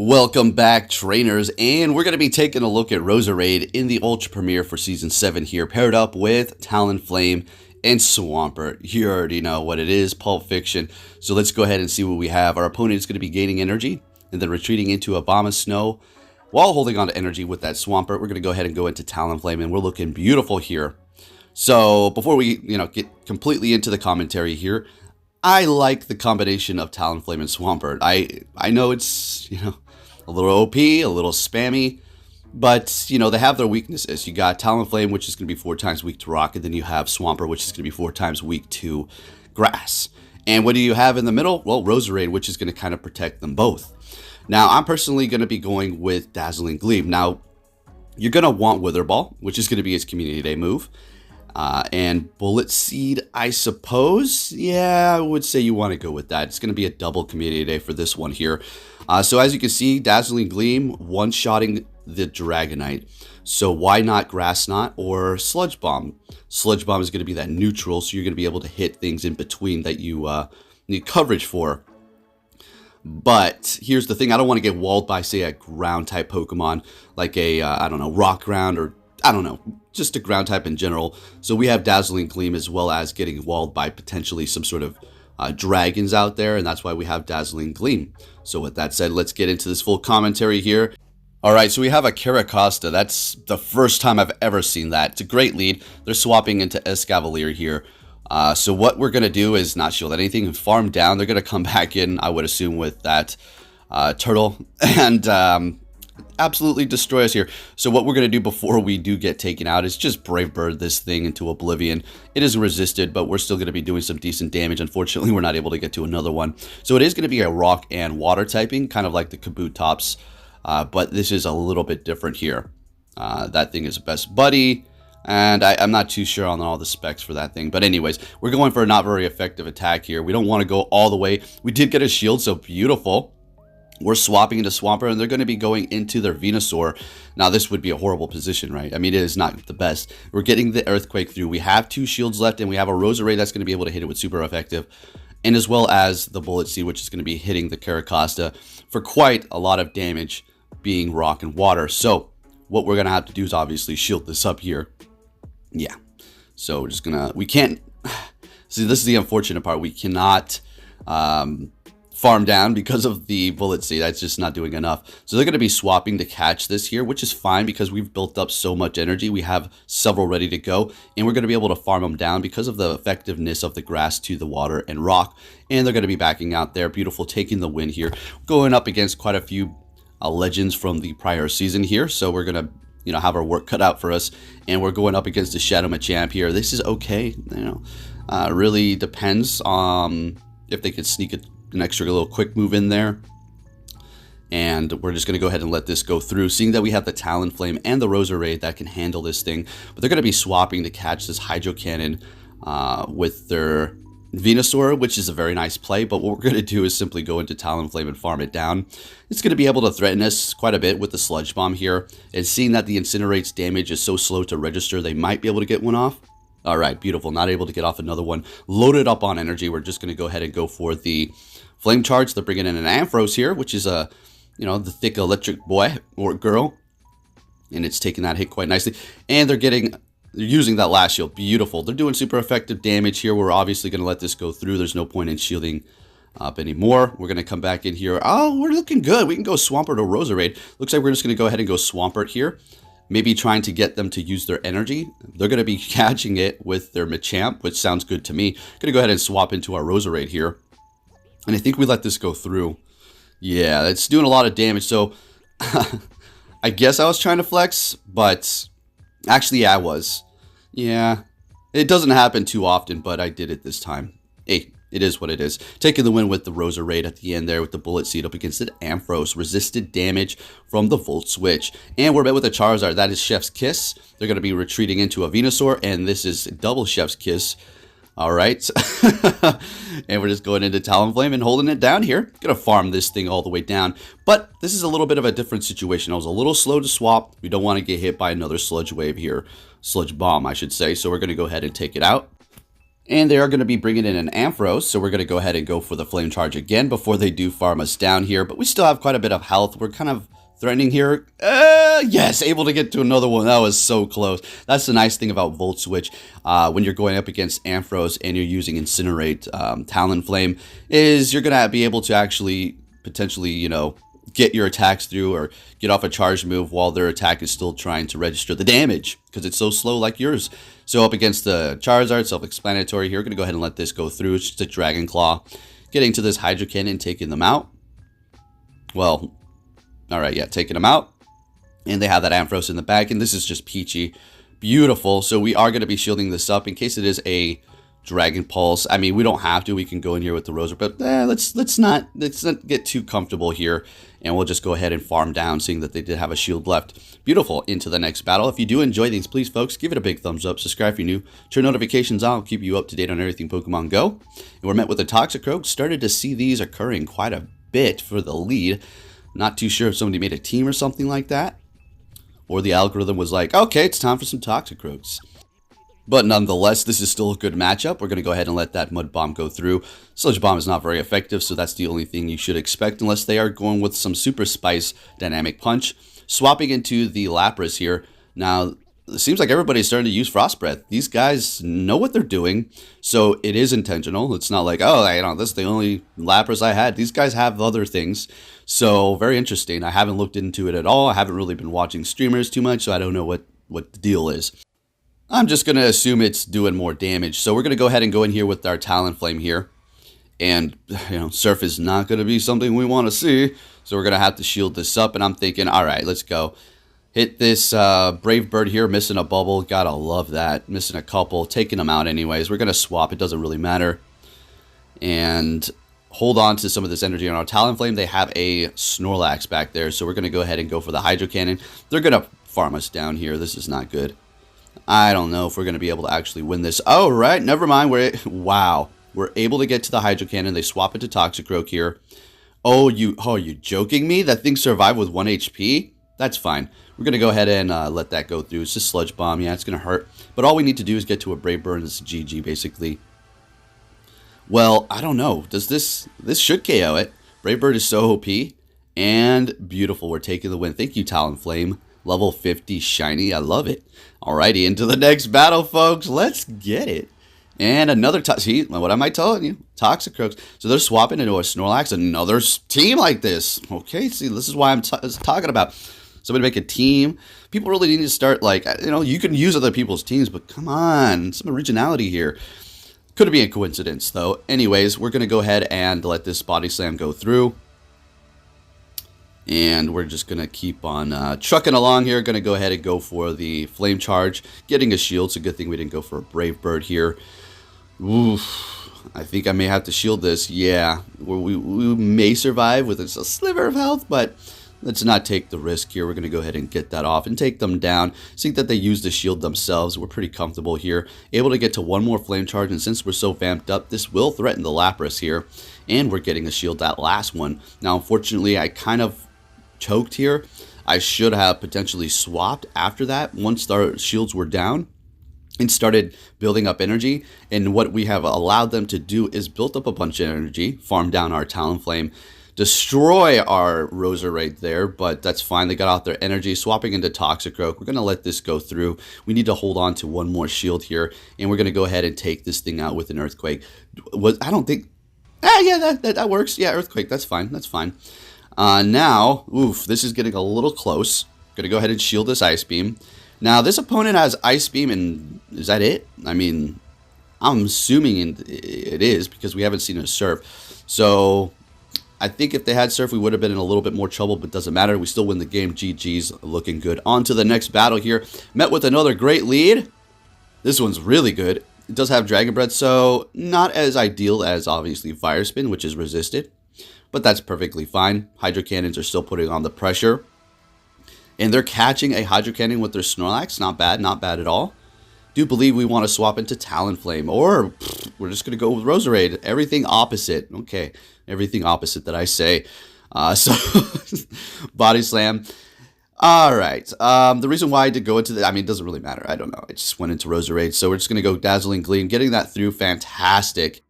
Welcome back, trainers, and we're going to be taking a look at Roserade in the Ultra Premiere for Season 7 here, paired up with Talonflame and Swampert. You already know what it is, Pulp Fiction. So let's go ahead and see what we have. Our opponent is going to be gaining energy and then retreating into a Bomb of Snow while holding on to energy with that Swampert. We're going to go ahead and go into Talonflame, and we're looking beautiful here. So before we get completely into the commentary here, I like the combination of Talonflame and Swampert. I know it's, a little OP, a little spammy, but, they have their weaknesses. You got Talonflame, which is going to be 4 times weak to rock, and then you have Swampert, which is going to be 4 times weak to grass. And what do you have in the middle? Well, Roserade, which is going to kind of protect them both. Now, I'm personally going to be going with Dazzling Gleam. Now, you're going to want Wither Ball, which is going to be his Community Day move. And Bullet Seed, I suppose. Yeah, I would say you want to go with that. It's going to be a double Community Day for this one here. So as you can see, Dazzling Gleam one-shotting the Dragonite. So why not Grass Knot or Sludge Bomb? Sludge Bomb is going to be that neutral, so you're going to be able to hit things in between that you need coverage for. But here's the thing. I don't want to get walled by, say, a ground-type Pokemon, like a, I don't know, Rock Ground, or I don't know, just a ground type in general. So we have Dazzling Gleam as well as getting walled by potentially some sort of dragons out there, and that's why we have Dazzling Gleam. So with that said, let's get into this full commentary here. Alright, so we have a Carracosta. That's the first time I've ever seen that. It's a great lead. They're swapping into Escavalier here. So what we're going to do is not shield anything and farm down. They're going to come back in, I would assume, with that turtle and absolutely destroy us here. So what we're going to do before we do get taken out is just Brave Bird this thing into oblivion. It is resisted, but we're still going to be doing some decent damage. Unfortunately, we're not able to get to another one. So it is going to be a rock and water typing, kind of like the Kabutops, but this is a little bit different here. That thing is best buddy, and I'm not too sure on all the specs for that thing. But anyways, we're going for a not very effective attack here. We don't want to go all the way. We did get a shield, so beautiful. We're swapping into Swampert, and they're going to be going into their Venusaur. Now, this would be a horrible position, right? I mean, it is not the best. We're getting the Earthquake through. We have 2 shields left, and we have a Roserade that's going to be able to hit it with super effective, and as well as the Bullet Seed, which is going to be hitting the Carracosta for quite a lot of damage, being rock and water. So what we're going to have to do is obviously shield this up here. Yeah. So we're just going to... We can't... See, this is the unfortunate part. We cannot... farm down because of the Bullet Seed. That's just not doing enough. So they're going to be swapping to catch this here, which is fine because we've built up so much energy. We have several ready to go, and we're going to be able to farm them down because of the effectiveness of the grass to the water and rock. And they're going to be backing out there. Beautiful, taking the win here. Going up against quite a few legends from the prior season here. So we're going to have our work cut out for us, and we're going up against the Shadow Machamp here. This is okay. Really depends on if they could sneak an extra little quick move in there. And we're just going to go ahead and let this go through, seeing that we have the Talonflame and the Roserade that can handle this thing. But they're going to be swapping to catch this Hydro Cannon with their Venusaur, which is a very nice play. But what we're going to do is simply go into Talonflame and farm it down. It's going to be able to threaten us quite a bit with the Sludge Bomb here. And seeing that the Incinerate's damage is so slow to register, they might be able to get one off. Alright, beautiful. Not able to get off another one. Loaded up on energy. We're just going to go ahead and go for the Flame Charge. They're bringing in an Ampharos here, which is a, the thick electric boy or girl. And it's taking that hit quite nicely. And they're using that last shield. Beautiful. They're doing super effective damage here. We're obviously going to let this go through. There's no point in shielding up anymore. We're going to come back in here. Oh, we're looking good. We can go Swampert or Roserade. Looks like we're just going to go ahead and go Swampert here. Maybe trying to get them to use their energy. They're going to be catching it with their Machamp, which sounds good to me. Going to go ahead and swap into our Roserade here. And I think we let this go through. Yeah, it's doing a lot of damage. So I guess I was trying to flex, but actually, yeah, I was. Yeah, it doesn't happen too often, but I did it this time. Hey, it is what it is. Taking the win with the Roserade at the end there with the Bullet Seed up against the Ampharos. Resisted damage from the Volt Switch. And we're met with a Charizard. That is Chef's Kiss. They're going to be retreating into a Venusaur, and this is double Chef's Kiss. All right. And we're just going into Talonflame and holding it down here. Going to farm this thing all the way down. But this is a little bit of a different situation. I was a little slow to swap. We don't want to get hit by another Sludge Wave here. Sludge Bomb, I should say. So we're going to go ahead and take it out. And they are going to be bringing in an Ampharos, so we're going to go ahead and go for the Flame Charge again before they do farm us down here. But we still have quite a bit of health. We're kind of threatening here. Yes, able to get to another one. That was so close. That's the nice thing about Volt Switch when you're going up against Ampharos and you're using Incinerate, Talonflame, is you're going to be able to actually potentially, you know, get your attacks through or get off a charge move while their attack is still trying to register the damage because it's so slow like yours. So up against the Charizard, self-explanatory here. We're going to go ahead and let this go through. It's just a Dragon Claw. Getting to this Hydro Cannon, taking them out. Well, alright, yeah, taking them out. And they have that Ampharos in the back, and this is just peachy. Beautiful. So we are going to be shielding this up in case it is a Dragon Pulse. I mean, we don't have to. We can go in here with the Roserade, but let's not get too comfortable here, and we'll just go ahead and farm down, seeing that they did have a shield left. Beautiful. Into the next battle. If you do enjoy these, please, folks, give it a big thumbs up. Subscribe if you're new. Turn notifications on. I'll keep you up to date on everything Pokemon Go. And we're met with a Toxicroak. Started to see these occurring quite a bit for the lead. Not too sure if somebody made a team or something like that, or the algorithm was like, okay, it's time for some Toxicroaks. But nonetheless, this is still a good matchup. We're going to go ahead and let that Mud Bomb go through. Sludge Bomb is not very effective, so that's the only thing you should expect unless they are going with some Super Spice Dynamic Punch. Swapping into the Lapras here. Now, it seems like everybody's starting to use Frost Breath. These guys know what they're doing, so it is intentional. It's not like, oh, you know, this is the only Lapras I had. These guys have other things, so very interesting. I haven't looked into it at all. I haven't really been watching streamers too much, so I don't know what the deal is. I'm just going to assume it's doing more damage. So we're going to go ahead and go in here with our Talonflame here. And, you know, Surf is not going to be something we want to see. So we're going to have to shield this up. And I'm thinking, all right, let's go. Hit this Brave Bird here, missing a bubble. Gotta love that. Missing a couple, taking them out anyways. We're going to swap. It doesn't really matter. And hold on to some of this energy on our Talonflame. They have a Snorlax back there. So we're going to go ahead and go for the Hydro Cannon. They're going to farm us down here. This is not good. I don't know if we're going to be able to actually win this. Oh, right. Never mind. Wow. We're able to get to the Hydro Cannon. They swap it to Toxicroak here. Oh, are you joking me? That thing survived with 1 HP? That's fine. We're going to go ahead and let that go through. It's just Sludge Bomb. Yeah, it's going to hurt. But all we need to do is get to a Brave Bird and it's GG, basically. Well, I don't know. Does this should KO it. Brave Bird is so OP. And beautiful. We're taking the win. Thank you, Talonflame. Level 50 shiny. I love it. Alrighty, into the next battle, folks. Let's get it. And another see, what am I telling you? Toxicroaks. So they're swapping into a Snorlax. Another team like this. Okay, see, this is why I'm talking about. Somebody make a team. People really need to start, like, you know, you can use other people's teams, but come on, some originality here. Could be a coincidence, though. Anyways, we're going to go ahead and let this Body Slam go through. And we're just going to keep on trucking along here. Going to go ahead and go for the Flame Charge. Getting a shield. It's a good thing we didn't go for a Brave Bird here. Oof. I think I may have to shield this. Yeah. We may survive with a sliver of health, but let's not take the risk here. We're going to go ahead and get that off and take them down. See that they use the shield themselves. We're pretty comfortable here. Able to get to one more Flame Charge. And since we're so vamped up, this will threaten the Lapras here. And we're getting a shield that last one. Now, unfortunately, I kind of choked here. I should have potentially swapped after that once our shields were down and started building up energy. And what we have allowed them to do is build up a bunch of energy, farm down our Talonflame, destroy our Roserade there, but that's fine. They got out their energy, swapping into Toxicroak. We're going to let this go through. We need to hold on to one more shield here, and we're going to go ahead and take this thing out with an Earthquake. I don't think... yeah, that works. Yeah, Earthquake, that's fine. That's fine. Now, oof, this is getting a little close. Gonna go ahead and shield this Ice Beam. Now, this opponent has Ice Beam, and is that it? I mean, I'm assuming it is because we haven't seen a Surf. So, I think if they had Surf, we would have been in a little bit more trouble, but doesn't matter. We still win the game. GG's, looking good. On to the next battle here. Met with another great lead. This one's really good. It does have Dragon Breath, so not as ideal as, obviously, Fire Spin, which is resisted. But that's perfectly fine. Hydro Cannons are still putting on the pressure. And they're catching a Hydro Cannon with their Snorlax. Not bad, not bad at all. Do believe we want to swap into Talonflame. Or we're just going to go with Roserade. Everything opposite. Okay, everything opposite that I say. So, Body Slam. All right. The reason why I did go into the, I mean, it doesn't really matter. I don't know. I just went into Roserade. So we're just going to go Dazzling Gleam. Getting that through, fantastic.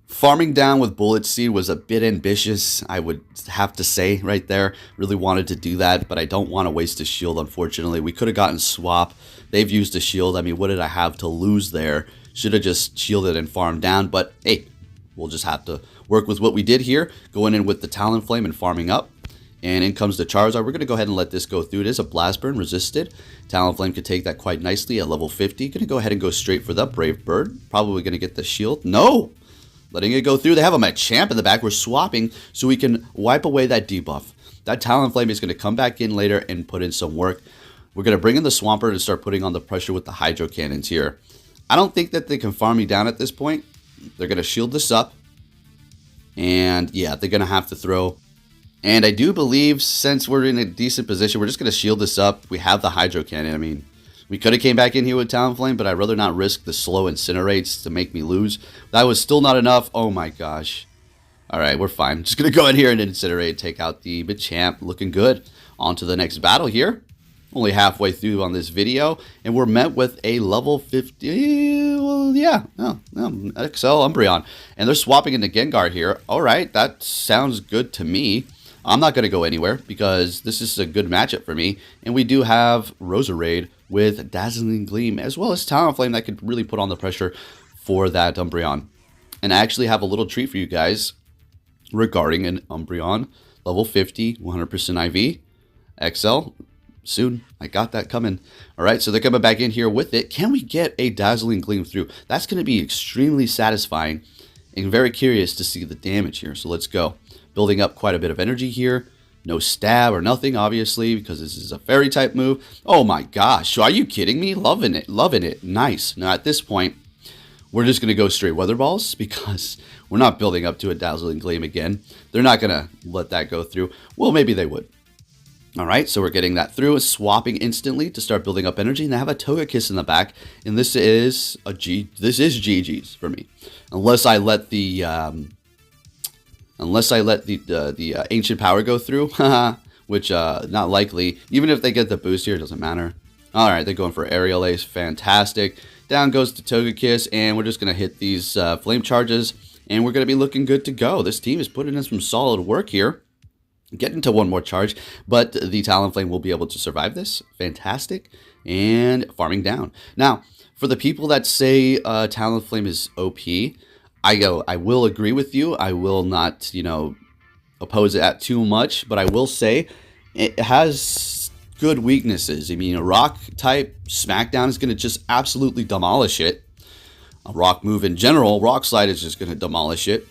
Farming down with Bullet Seed was a bit ambitious, I would have to say right there. Really wanted to do that, but I don't want to waste a shield, unfortunately. We could have gotten Swap. They've used a shield. I mean, what did I have to lose there? Should have just shielded and farmed down, but hey, we'll just have to work with what we did here. Going in with the Talonflame and farming up. And in comes the Charizard. We're going to go ahead and let this go through. It is a Blast Burn, resisted. Talonflame could take that quite nicely at level 50. Going to go ahead and go straight for the Brave Bird. Probably going to get the shield. No! Letting it go through. They have a Machamp in the back. We're swapping so we can wipe away that debuff. That Talonflame is going to come back in later and put in some work. We're going to bring in the Swampert and start putting on the pressure with the Hydro Cannons here. I don't think that they can farm me down at this point. They're going to shield this up. And yeah, they're going to have to throw. And I do believe since we're in a decent position, we're just going to shield this up. We have the Hydro Cannon. I mean, we could have came back in here with Talonflame, but I'd rather not risk the slow Incinerates to make me lose. That was still not enough. Oh my gosh. All right, we're fine. Just going to go in here and Incinerate, take out the Machamp. Looking good. On to the next battle here. Only halfway through on this video, and we're met with a level 50, well, yeah, no, XL Umbreon. And they're swapping into Gengar here. All right, that sounds good to me. I'm not going to go anywhere because this is a good matchup for me. And we do have Roserade with Dazzling Gleam, as well as Talonflame that could really put on the pressure for that Umbreon. And I actually have a little treat for you guys regarding an Umbreon, level 50, 100% IV, XL. Soon. I got that coming. All right, so they're coming back in here with it. Can we get a Dazzling Gleam through? That's going to be extremely satisfying and very curious to see the damage here. So let's go. Building up quite a bit of energy here. No stab or nothing, obviously, because this is a fairy type move. Oh my gosh, are you kidding me? Loving it, loving it. Nice. Now at this point, we're just going to go straight Weather Balls because we're not building up to a Dazzling Gleam again. They're not going to let that go through. Well, maybe they would. All right, so we're getting that through, swapping instantly to start building up energy. And they have a Togekiss in the back, and this is a G. This is GG's for me, unless I let the ancient power go through, which not likely. Even if they get the boost here, it doesn't matter. All right, they're going for Aerial Ace, fantastic. Down goes the Togekiss, and we're just gonna hit these flame charges, and we're gonna be looking good to go. This team is putting in some solid work here. Get into one more charge, but the Talonflame will be able to survive this. Fantastic. And farming down. Now, for the people that say Talonflame is OP, I will agree with you. I will not, oppose it at too much, but I will say it has good weaknesses. I mean, a rock type Smackdown is going to just absolutely demolish it. A rock move in general, Rock Slide is just going to demolish it.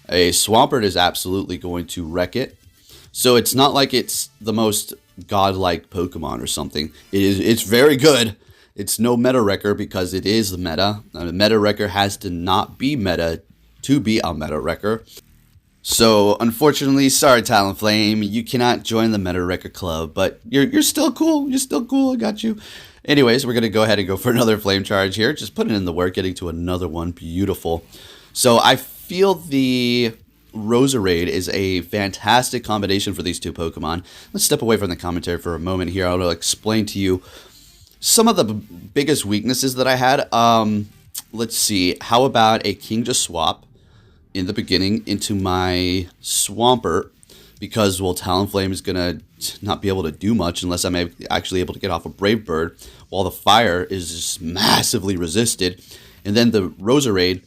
A Swampert is absolutely going to wreck it. So it's not like it's the most godlike Pokemon or something. It's very good. It's no meta wrecker because it is the meta. A meta wrecker has to not be meta to be a meta wrecker. So unfortunately, sorry Talonflame, you cannot join the meta wrecker club, but you're still cool. You're still cool. I got you. Anyways, we're gonna go ahead and go for another flame charge here. Just putting in the work, getting to another one. Beautiful. So I feel the Roserade is a fantastic combination for these two Pokemon. Let's step away from the commentary for a moment here. I'll explain to you some of the biggest weaknesses that I had. Let's see. How about a Kingdra swap in the beginning into my Swampert? Because, well, Talonflame is going to not be able to do much unless I'm actually able to get off a Brave Bird, while the fire is just massively resisted. And then the Roserade,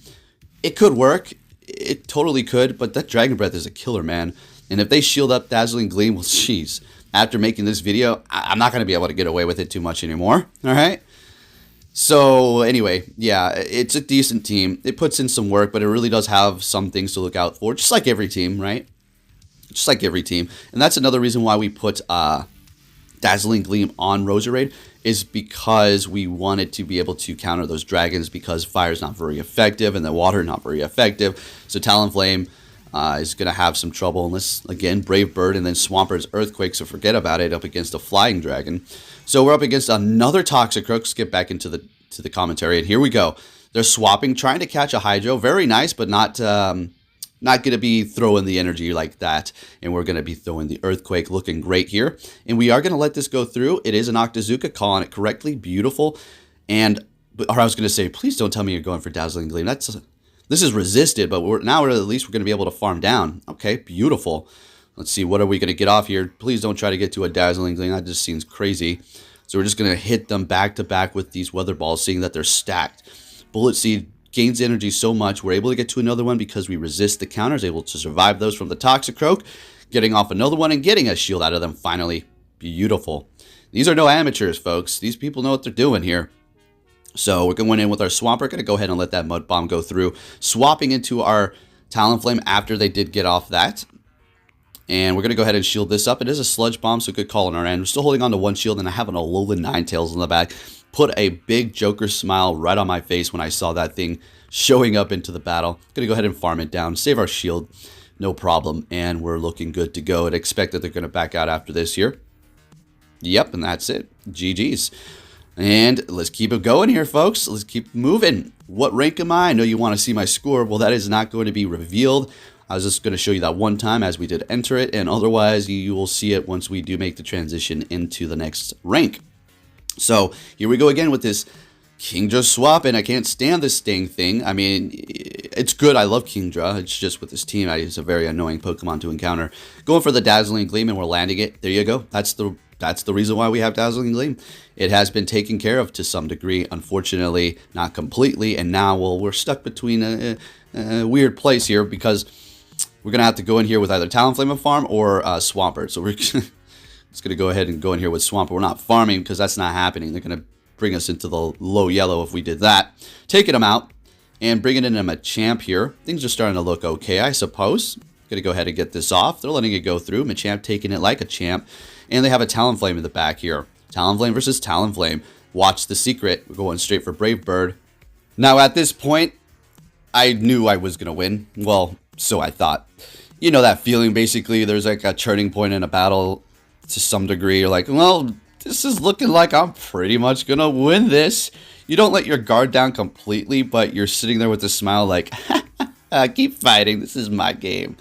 it could work. It totally could, but that Dragon Breath is a killer, man. And if they shield up Dazzling Gleam, well, jeez. After making this video, I'm not going to be able to get away with it too much anymore, all right? So, anyway, yeah, it's a decent team. It puts in some work, but it really does have some things to look out for, just like every team, right? Just like every team. And that's another reason why we put Dazzling Gleam on Roserade, is because we wanted to be able to counter those dragons, because fire is not very effective and the water not very effective. So Talonflame is going to have some trouble unless, again, Brave Bird and then Swampert's Earthquake, so forget about it, up against a Flying Dragon. So we're up against another Toxicroak. Skip back into the commentary, and here we go. They're swapping, trying to catch a Hydro. Very nice, but not not going to be throwing the energy like that. And we're going to be throwing the Earthquake, looking great here. And we are going to let this go through. It is an Octazooka, calling it correctly. Beautiful. And, or I was going to say, please don't tell me you're going for Dazzling Gleam. This is resisted, but now at least we're going to be able to farm down. Okay, beautiful. Let's see, what are we going to get off here? Please don't try to get to a Dazzling Gleam. That just seems crazy. So we're just going to hit them back to back with these Weather Balls, seeing that they're stacked. Bullet Seed gains energy so much. We're able to get to another one because we resist the counters, able to survive those from the Toxicroak, getting off another one and getting a shield out of them finally. Beautiful. These are no amateurs, folks. These people know what they're doing here. So we're going in with our Swampert. Going to go ahead and let that Mud Bomb go through. Swapping into our Talonflame after they did get off that. And we're going to go ahead and shield this up. It is a Sludge Bomb, so good call on our end. We're still holding on to one shield, and I have an Alolan Ninetales in the back. Put a big Joker smile right on my face when I saw that thing showing up into the battle. Going to go ahead and farm it down. Save our shield. No problem. And we're looking good to go. I'd expect that they're going to back out after this here. Yep, and that's it. GG's. And let's keep it going here, folks. Let's keep moving. What rank am I? I know you want to see my score. Well, that is not going to be revealed. I was just going to show you that one time as we did enter it, and otherwise you will see it once we do make the transition into the next rank. So here we go again with this Kingdra swap, and I can't stand this dang thing. I mean, it's good. I love Kingdra. It's just with this team, it's a very annoying Pokemon to encounter. Going for the Dazzling Gleam, and we're landing it. There you go. That's the reason why we have Dazzling Gleam. It has been taken care of to some degree, unfortunately, not completely. And now, well, we're stuck between a weird place here because we're going to have to go in here with either Talonflame and farm or Swampert. So we're just going to go ahead and go in here with Swampert. We're not farming because that's not happening. They're going to bring us into the low yellow if we did that. Taking them out and bringing in a Machamp here. Things are starting to look okay, I suppose. Going to go ahead and get this off. They're letting it go through. Machamp taking it like a champ. And they have a Talonflame in the back here. Talonflame versus Talonflame. Watch the secret. We're going straight for Brave Bird. Now, at this point, I knew I was going to win. Well, so I thought. You know that feeling, basically. There's like a turning point in a battle to some degree. You're like, well, this is looking like I'm pretty much going to win this. You don't let your guard down completely, but you're sitting there with a smile like, keep fighting. This is my game.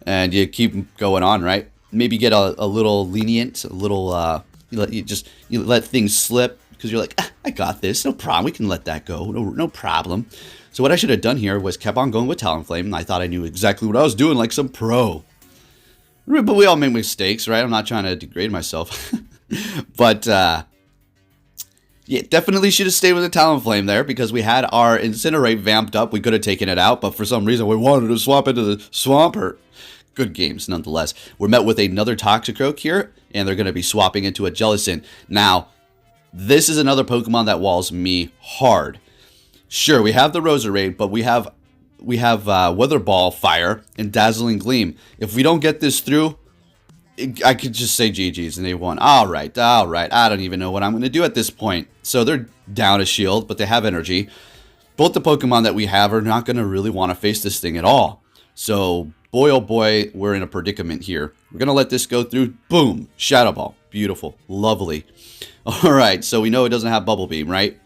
And you keep going on, right? Maybe get a little lenient, a little, you let things slip because you're like, I got this, no problem. We can let that go, no problem. So what I should have done here was kept on going with Talonflame, and I thought I knew exactly what I was doing, like some pro. But we all make mistakes, right? I'm not trying to degrade myself, but yeah, definitely should have stayed with the Talonflame there because we had our Incinerate vamped up. We could have taken it out, but for some reason we wanted to swap into the Swampert. Good games, nonetheless. We're met with another Toxicroak here, and they're going to be swapping into a Jellicent. Now, this is another Pokemon that walls me hard. Sure, we have the Roserade, but we have Weather Ball, Fire, and Dazzling Gleam. If we don't get this through, I could just say GG's, and they won. All right. I don't even know what I'm going to do at this point. So they're down a shield, but they have energy. Both the Pokemon that we have are not going to really want to face this thing at all. So, boy, oh boy, we're in a predicament here. We're going to let this go through. Boom. Shadow Ball. Beautiful. Lovely. All right. So, we know it doesn't have Bubble Beam, right?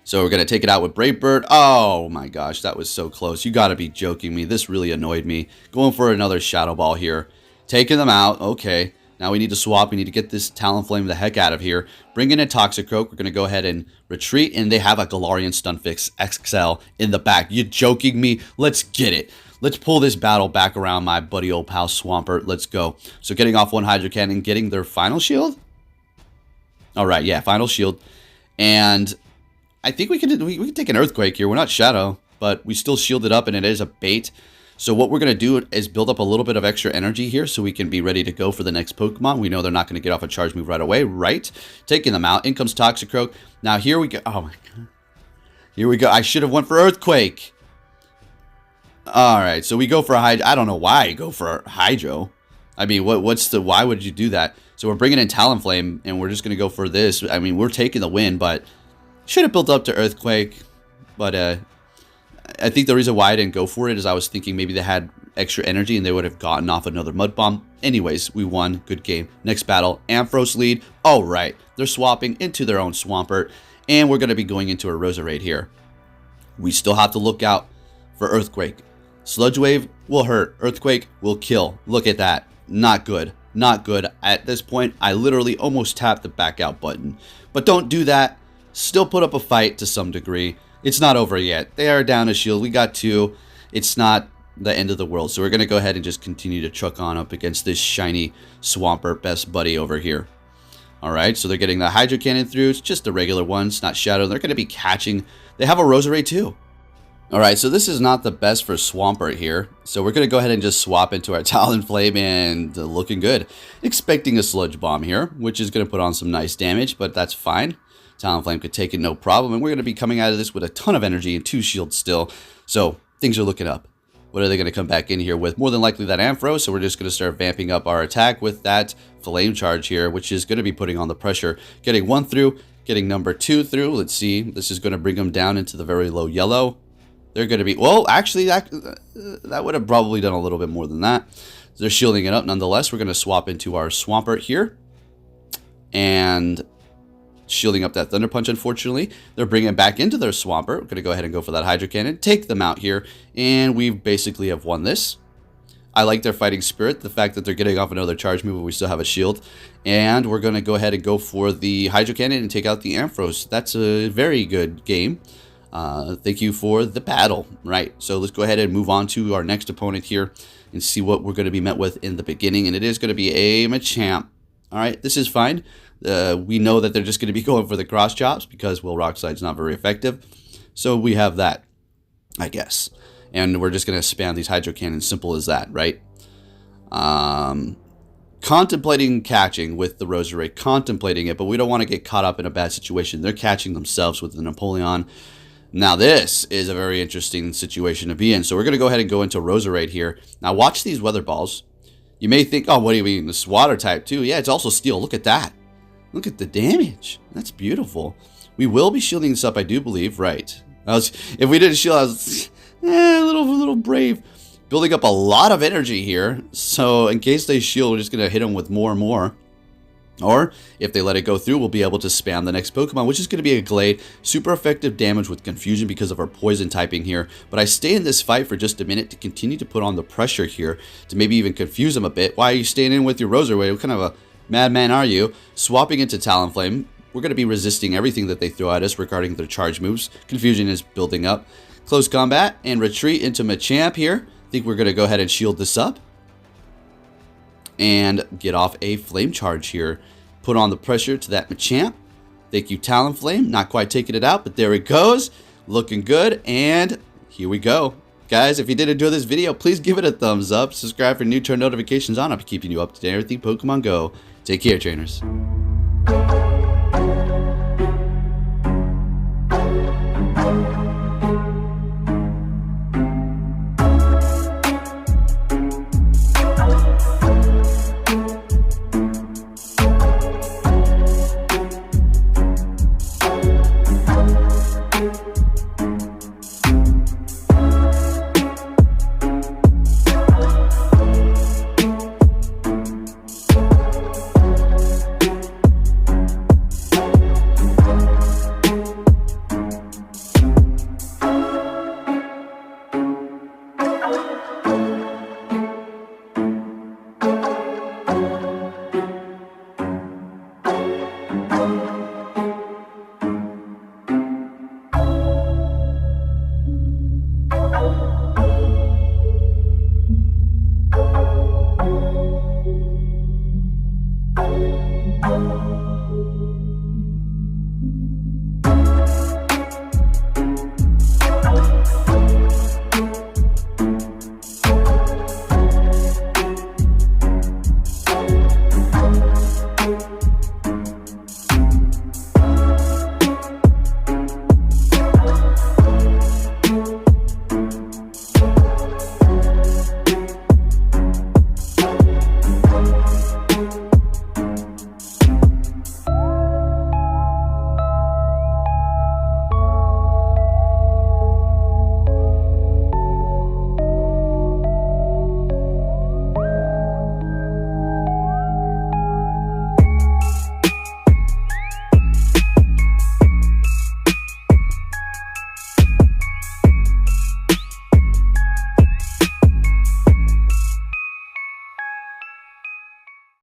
So, we're going to take it out with Brave Bird. Oh, my gosh. That was so close. You got to be joking me. This really annoyed me. Going for another Shadow Ball here. Taking them out. Okay. Now, we need to swap. We need to get this Talonflame the heck out of here. Bring in a Toxicroak. We're going to go ahead and retreat. And they have a Galarian Stunfisk XL in the back. You joking me? Let's get it. Let's pull this battle back around my buddy old pal Swampert. Let's go. So getting off one Hydro Cannon, getting their final shield. All right, yeah, final shield. And I think we can take an Earthquake here. We're not Shadow, but we still shield it up, and it is a bait. So what we're going to do is build up a little bit of extra energy here so we can be ready to go for the next Pokemon. We know they're not going to get off a charge move right away, right? Taking them out. In comes Toxicroak. Now here we go. Oh, my God. Here we go. I should have went for Earthquake. All right, so we go for a Hydro. I don't know why I go for a Hydro. I mean, why would you do that? So we're bringing in Talonflame, and we're just going to go for this. I mean, we're taking the win, but should have built up to Earthquake. But I think the reason why I didn't go for it is I was thinking maybe they had extra energy and they would have gotten off another Mud Bomb. Anyways, we won. Good game. Next battle, Ampharos lead. All right, they're swapping into their own Swampert, and we're going to be going into a Roserade here. We still have to look out for Earthquake. Sludge Wave will hurt. Earthquake will kill. Look at that. Not good. Not good. At this point, I literally almost tapped the back out button. But don't do that. Still put up a fight to some degree. It's not over yet. They are down a shield. We got 2. It's not the end of the world. So we're going to go ahead and just continue to truck on up against this shiny Swampert best buddy over here. Alright, so they're getting the Hydro Cannon through. It's just the regular ones, not Shadow. They're going to be catching. They have a Roserade too. Alright, so this is not the best for Swampert here. So we're going to go ahead and just swap into our Talonflame and looking good. Expecting a Sludge Bomb here, which is going to put on some nice damage, but that's fine. Talonflame could take it no problem, and we're going to be coming out of this with a ton of energy and 2 shields still. So things are looking up. What are they going to come back in here with? More than likely that Ampharos, so we're just going to start vamping up our attack with that Flame Charge here, which is going to be putting on the pressure. Getting 1 through, getting number 2 through. Let's see. This is going to bring them down into the very low yellow. They're going to be... Well, actually, that would have probably done a little bit more than that. They're shielding it up nonetheless. We're going to swap into our Swampert here. And... shielding up that Thunder Punch, unfortunately. They're bringing it back into their Swampert. We're going to go ahead and go for that Hydro Cannon. Take them out here. And we basically have won this. I like their Fighting Spirit. The fact that they're getting off another charge move, but we still have a shield. And we're going to go ahead and go for the Hydro Cannon and take out the Ampharos. That's a very good game. Thank you for the battle. Right, so let's go ahead and move on to our next opponent here and see what we're going to be met with in the beginning. And it is going to be a Machamp. All right, this is fine. We know that they're just going to be going for the cross chops because, well, Rock Slide's not very effective. So we have that, I guess. And we're just going to spam these Hydro Cannons, simple as that, right? Contemplating catching with the Roserade, contemplating it, but we don't want to get caught up in a bad situation. They're catching themselves with the Napoleon. Now this is a very interesting situation to be in. So we're going to go ahead and go into Roserade here. Now watch these Weather Balls. You may think, oh, what do you mean? This water type too. Yeah, it's also steel. Look at that. Look at the damage. That's beautiful. We will be shielding this up, I do believe. Right. If we didn't shield, I was a little brave. Building up a lot of energy here. So in case they shield, we're just going to hit them with more and more. Or if they let it go through, we'll be able to spam the next Pokemon, which is going to be a Glade. Super effective damage with Confusion because of our poison typing here. But I stay in this fight for just a minute to continue to put on the pressure here to maybe even confuse them a bit. Why are you staying in with your Roserade? What kind of a madman are you? Swapping into Talonflame. We're going to be resisting everything that they throw at us regarding their charge moves. Confusion is building up. Close combat and retreat into Machamp here. I think we're going to go ahead and shield this up. And get off a Flame Charge here. Put on the pressure to that Machamp. Thank you, Talonflame. Not quite taking it out, but there it goes. Looking good. And here we go. Guys, if you did enjoy this video, please give it a thumbs up. Subscribe for new, turn notifications on. I'll be keeping you up to date on everything Pokemon Go. Take care, trainers.